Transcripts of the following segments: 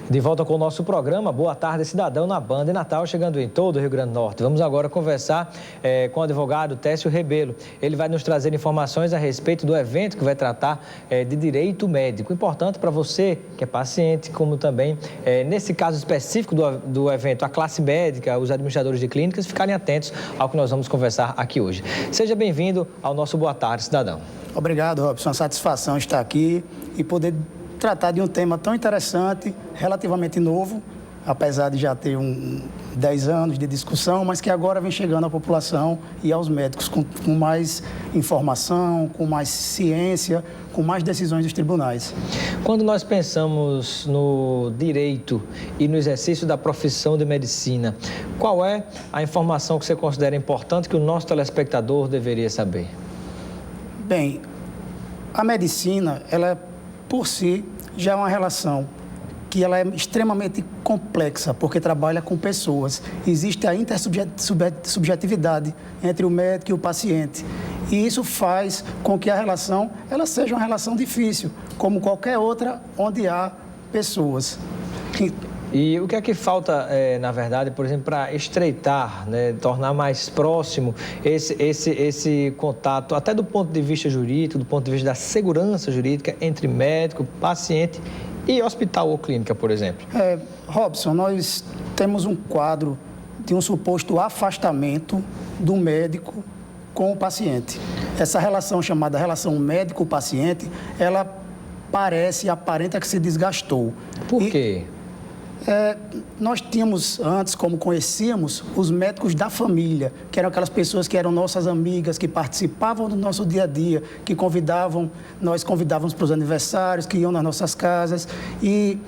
De volta com o nosso programa, Boa Tarde Cidadão, na Band Natal, chegando em todo o Rio Grande do Norte. Vamos agora conversar com o advogado Técio Rebelo. Ele vai nos trazer informações a respeito do evento que vai tratar de direito médico. Importante para você que é paciente, como também, nesse caso específico do evento, a classe médica, os administradores de clínicas, ficarem atentos ao que nós vamos conversar aqui hoje. Seja bem-vindo ao nosso Boa Tarde Cidadão. Obrigado, Robson. Uma satisfação estar aqui e poder tratar de um tema tão interessante, relativamente novo, apesar de já ter 10 anos de discussão, mas que agora vem chegando à população e aos médicos com mais informação, com mais ciência, com mais decisões dos tribunais. Quando nós pensamos no direito e no exercício da profissão de medicina, qual é a informação que você considera importante que o nosso telespectador deveria saber? Bem, a medicina, ela por si já é uma relação que ela é extremamente complexa, porque trabalha com pessoas. Existe a intersubjetividade entre o médico e o paciente. E isso faz com que a relação ela seja uma relação difícil, como qualquer outra onde há pessoas. E o que é que falta, na verdade, por exemplo, para estreitar, né, tornar mais próximo esse contato, até do ponto de vista jurídico, do ponto de vista da segurança jurídica entre médico, paciente e hospital ou clínica, por exemplo? Robson, nós temos um quadro de um suposto afastamento do médico com o paciente. Essa relação chamada relação médico-paciente, ela aparenta que se desgastou. Por quê? Nós tínhamos antes, como conhecíamos, os médicos da família, que eram aquelas pessoas que eram nossas amigas, que participavam do nosso dia a dia, que nós convidávamos para os aniversários, que iam nas nossas casas. E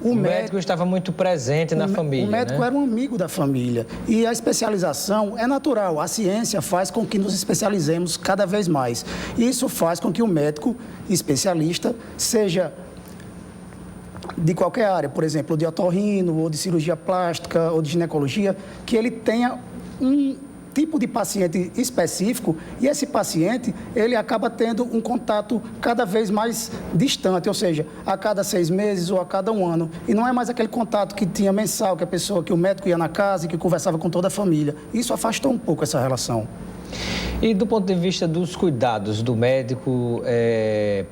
o médico estava muito presente na família. O médico, né, era um amigo da família. E a especialização é natural. A ciência faz com que nos especializemos cada vez mais. E isso faz com que o médico especialista seja de qualquer área, por exemplo, de otorrino, ou de cirurgia plástica, ou de ginecologia, que ele tenha um tipo de paciente específico e esse paciente, ele acaba tendo um contato cada vez mais distante, ou seja, a cada 6 meses ou a cada 1 ano. E não é mais aquele contato que tinha mensal, que o médico ia na casa e que conversava com toda a família. Isso afastou um pouco essa relação. E do ponto de vista dos cuidados do médico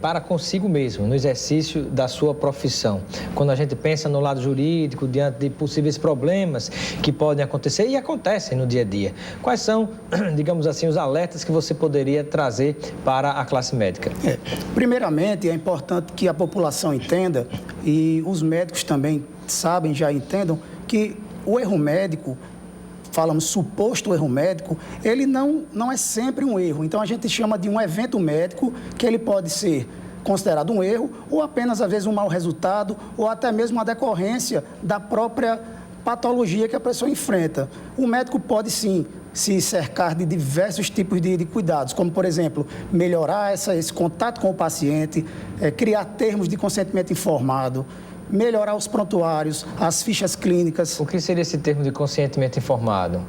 para consigo mesmo, no exercício da sua profissão, quando a gente pensa no lado jurídico, diante de possíveis problemas que podem acontecer e acontecem no dia a dia, quais são, digamos assim, os alertas que você poderia trazer para a classe médica? Primeiramente, é importante que a população entenda, e os médicos também sabem, já entendam, que o erro médico, falamos suposto erro médico, ele não é sempre um erro. Então, a gente chama de um evento médico, que ele pode ser considerado um erro, ou apenas, às vezes, um mau resultado, ou até mesmo uma decorrência da própria patologia que a pessoa enfrenta. O médico pode, sim, se cercar de diversos tipos de cuidados, como, por exemplo, melhorar esse contato com o paciente, criar termos de consentimento informado, melhorar os prontuários, as fichas clínicas. O que seria esse termo de consentimento informado?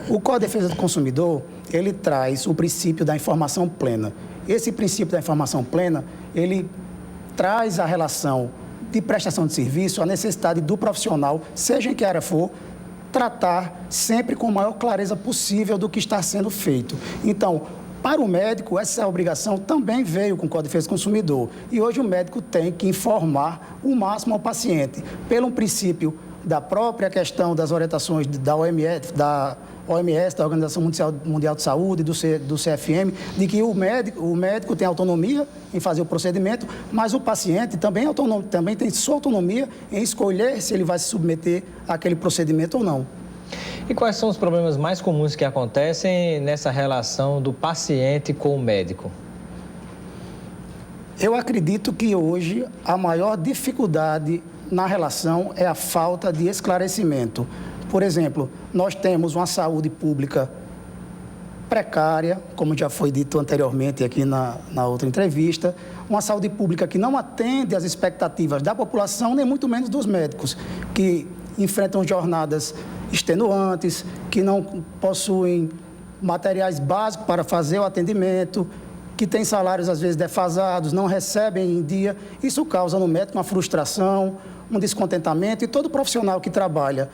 O Código de Defesa do Consumidor, ele traz o princípio da informação plena. Esse princípio da informação plena, ele traz a relação de prestação de serviço, a necessidade do profissional, seja em que área for, tratar sempre com a maior clareza possível do que está sendo feito. Então, para o médico, essa obrigação também veio com o Código de Defesa do Consumidor. E hoje o médico tem que informar o máximo ao paciente, pelo princípio da própria questão das orientações da OMS, da Organização Mundial de Saúde, do CFM, de que o médico tem autonomia em fazer o procedimento, mas o paciente também tem sua autonomia em escolher se ele vai se submeter àquele procedimento ou não. E quais são os problemas mais comuns que acontecem nessa relação do paciente com o médico? Eu acredito que hoje a maior dificuldade na relação é a falta de esclarecimento. Por exemplo, nós temos uma saúde pública precária, como já foi dito anteriormente aqui na outra entrevista, uma saúde pública que não atende às expectativas da população, nem muito menos dos médicos, que enfrentam jornadas extenuantes, que não possuem materiais básicos para fazer o atendimento, que têm salários às vezes defasados, não recebem em dia. Isso causa no médico uma frustração, um descontentamento, e todo profissional que trabalha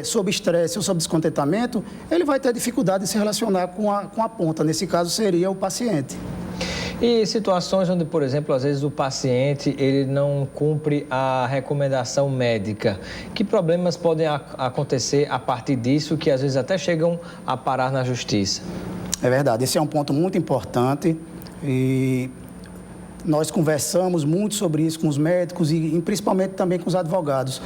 sob estresse ou sob descontentamento, ele vai ter dificuldade de se relacionar com a ponta. Nesse caso, seria o paciente. E situações onde, por exemplo, às vezes o paciente ele não cumpre a recomendação médica. Que problemas podem acontecer a partir disso, que às vezes até chegam a parar na justiça? É verdade, esse é um ponto muito importante e nós conversamos muito sobre isso com os médicos e principalmente também com os advogados.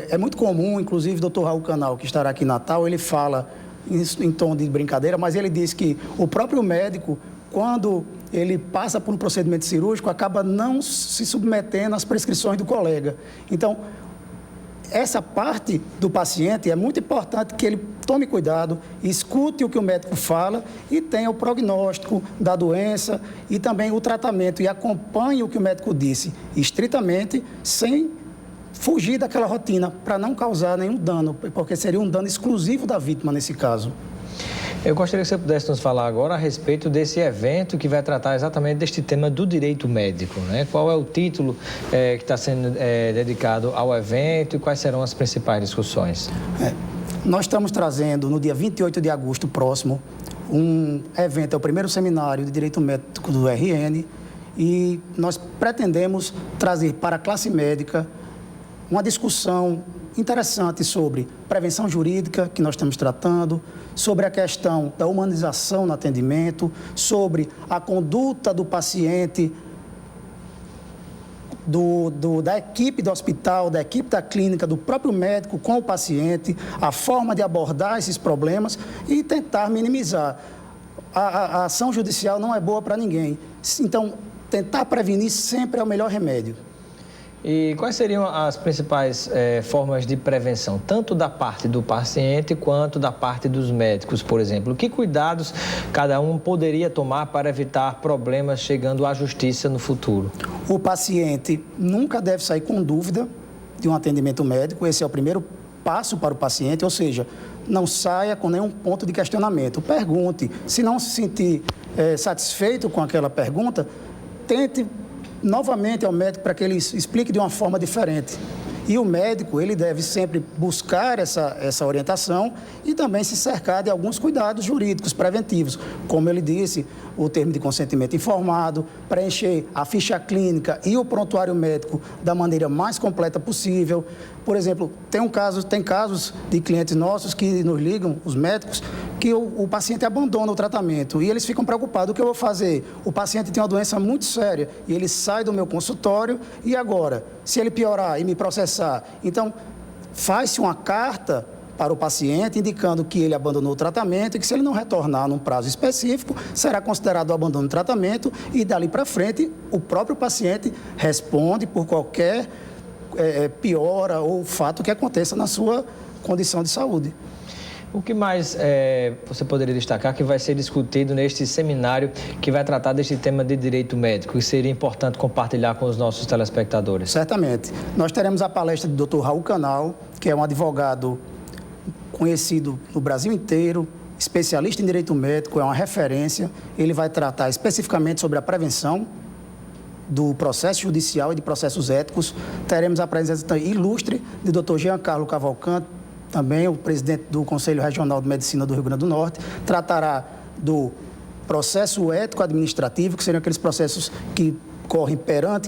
É muito comum, inclusive o doutor Raul Canal, que estará aqui em Natal, ele fala isso em tom de brincadeira, mas ele diz que o próprio médico, quando ele passa por um procedimento cirúrgico, acaba não se submetendo às prescrições do colega. Então, essa parte do paciente é muito importante que ele tome cuidado, escute o que o médico fala e tenha o prognóstico da doença e também o tratamento e acompanhe o que o médico disse estritamente, sem fugir daquela rotina, para não causar nenhum dano, porque seria um dano exclusivo da vítima nesse caso. Eu gostaria que você pudesse nos falar agora a respeito desse evento que vai tratar exatamente deste tema do direito médico, né? Qual é o título que está sendo dedicado ao evento e quais serão as principais discussões? Nós estamos trazendo, no dia 28 de agosto próximo, um evento, é o primeiro seminário de direito médico do RN, e nós pretendemos trazer para a classe médica uma discussão interessante sobre prevenção jurídica, que nós estamos tratando, sobre a questão da humanização no atendimento, sobre a conduta do paciente, da equipe do hospital, da equipe da clínica, do próprio médico com o paciente, a forma de abordar esses problemas e tentar minimizar. A ação judicial não é boa para ninguém. Então, tentar prevenir sempre é o melhor remédio. E quais seriam as principais formas de prevenção, tanto da parte do paciente quanto da parte dos médicos, por exemplo? Que cuidados cada um poderia tomar para evitar problemas chegando à justiça no futuro? O paciente nunca deve sair com dúvida de um atendimento médico. Esse é o primeiro passo para o paciente, ou seja, não saia com nenhum ponto de questionamento. Pergunte. Se não se sentir satisfeito com aquela pergunta, tente novamente ao médico para que ele explique de uma forma diferente. E o médico, ele deve sempre buscar essa orientação e também se cercar de alguns cuidados jurídicos preventivos. Como ele disse, o termo de consentimento informado, preencher a ficha clínica e o prontuário médico da maneira mais completa possível. Por exemplo, tem casos de clientes nossos que nos ligam, os médicos, que o paciente abandona o tratamento e eles ficam preocupados. O que eu vou fazer? O paciente tem uma doença muito séria e ele sai do meu consultório e agora, se ele piorar e me processar? Então, faz-se uma carta para o paciente indicando que ele abandonou o tratamento e que se ele não retornar num prazo específico, será considerado o abandono do tratamento e dali para frente o próprio paciente responde por qualquer piora ou fato que aconteça na sua condição de saúde. O que mais você poderia destacar que vai ser discutido neste seminário que vai tratar deste tema de direito médico e seria importante compartilhar com os nossos telespectadores? Certamente. Nós teremos a palestra do Dr. Raul Canal, que é um advogado conhecido no Brasil inteiro, especialista em direito médico, é uma referência. Ele vai tratar especificamente sobre a prevenção do processo judicial e de processos éticos. Teremos a presença ilustre de Dr. Giancarlo Cavalcante, também o presidente do Conselho Regional de Medicina do Rio Grande do Norte, tratará do processo ético-administrativo, que seriam aqueles processos que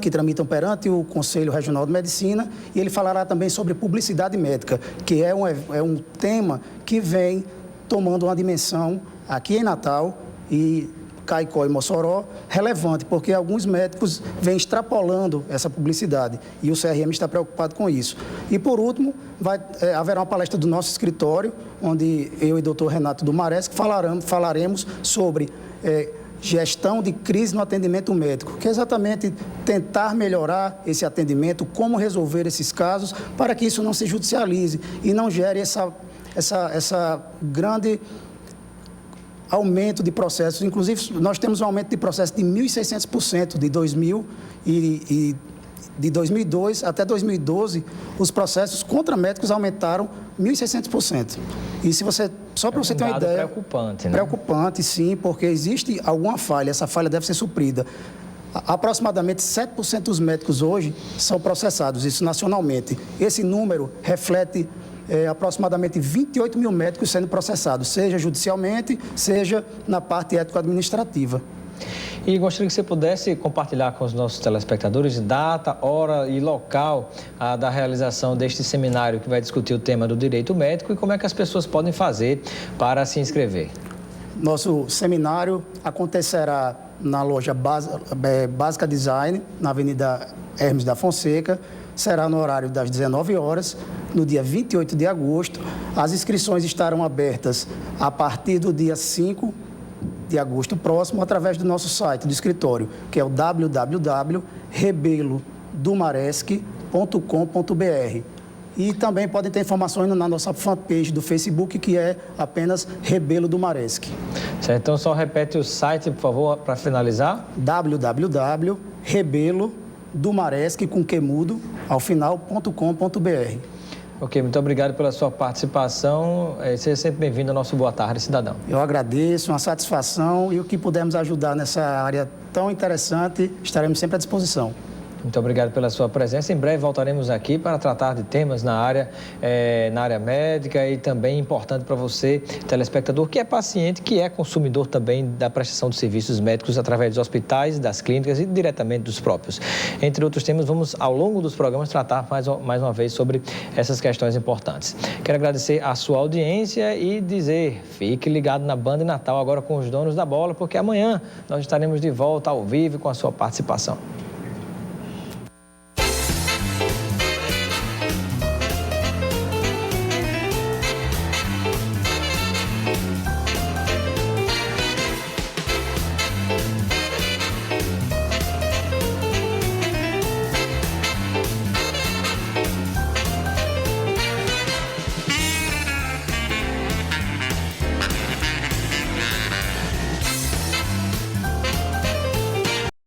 que tramitam perante o Conselho Regional de Medicina, e ele falará também sobre publicidade médica, que é um tema que vem tomando uma dimensão aqui em Natal e Caicó e Mossoró relevante, porque alguns médicos vêm extrapolando essa publicidade e o CRM está preocupado com isso. E, por último, haverá uma palestra do nosso escritório, onde eu e o Dr. Renato Dumarés falaremos sobre gestão de crise no atendimento médico, que é exatamente tentar melhorar esse atendimento, como resolver esses casos, para que isso não se judicialize e não gere essa grande aumento de processos. Inclusive, nós temos um aumento de processo de 1.600% de 2002 até 2012, os processos contra médicos aumentaram 1.600%. E se você Só para você ter uma ideia... preocupante, né? Preocupante, sim, porque existe alguma falha, essa falha deve ser suprida. Aproximadamente 7% dos médicos hoje são processados, isso nacionalmente. Esse número reflete aproximadamente 28 mil médicos sendo processados, seja judicialmente, seja na parte ético-administrativa. E gostaria que você pudesse compartilhar com os nossos telespectadores data, hora e local da realização deste seminário que vai discutir o tema do direito médico e como é que as pessoas podem fazer para se inscrever. Nosso seminário acontecerá na loja Básica Design, na Avenida Hermes da Fonseca. Será no horário das 19 horas, no dia 28 de agosto. As inscrições estarão abertas a partir do dia 5 de agosto próximo, através do nosso site do escritório, que é o www.rebelodomaresc.com.br. E também podem ter informações na nossa fanpage do Facebook, que é apenas Rebelo do Maresc. Certo, então só repete o site, por favor, para finalizar. www.rebelodomaresc, com que mudo, ao final.com.br. Ok, muito obrigado pela sua participação. Seja sempre bem-vindo ao nosso Boa Tarde, Cidadão. Eu agradeço, uma satisfação, e o que pudermos ajudar nessa área tão interessante, estaremos sempre à disposição. Muito obrigado pela sua presença. Em breve voltaremos aqui para tratar de temas na área médica e também importante para você, telespectador, que é paciente, que é consumidor também da prestação de serviços médicos através dos hospitais, das clínicas e diretamente dos próprios. Entre outros temas, vamos ao longo dos programas tratar mais uma vez sobre essas questões importantes. Quero agradecer a sua audiência e dizer, fique ligado na Band Natal agora com os donos da bola, porque amanhã nós estaremos de volta ao vivo com a sua participação.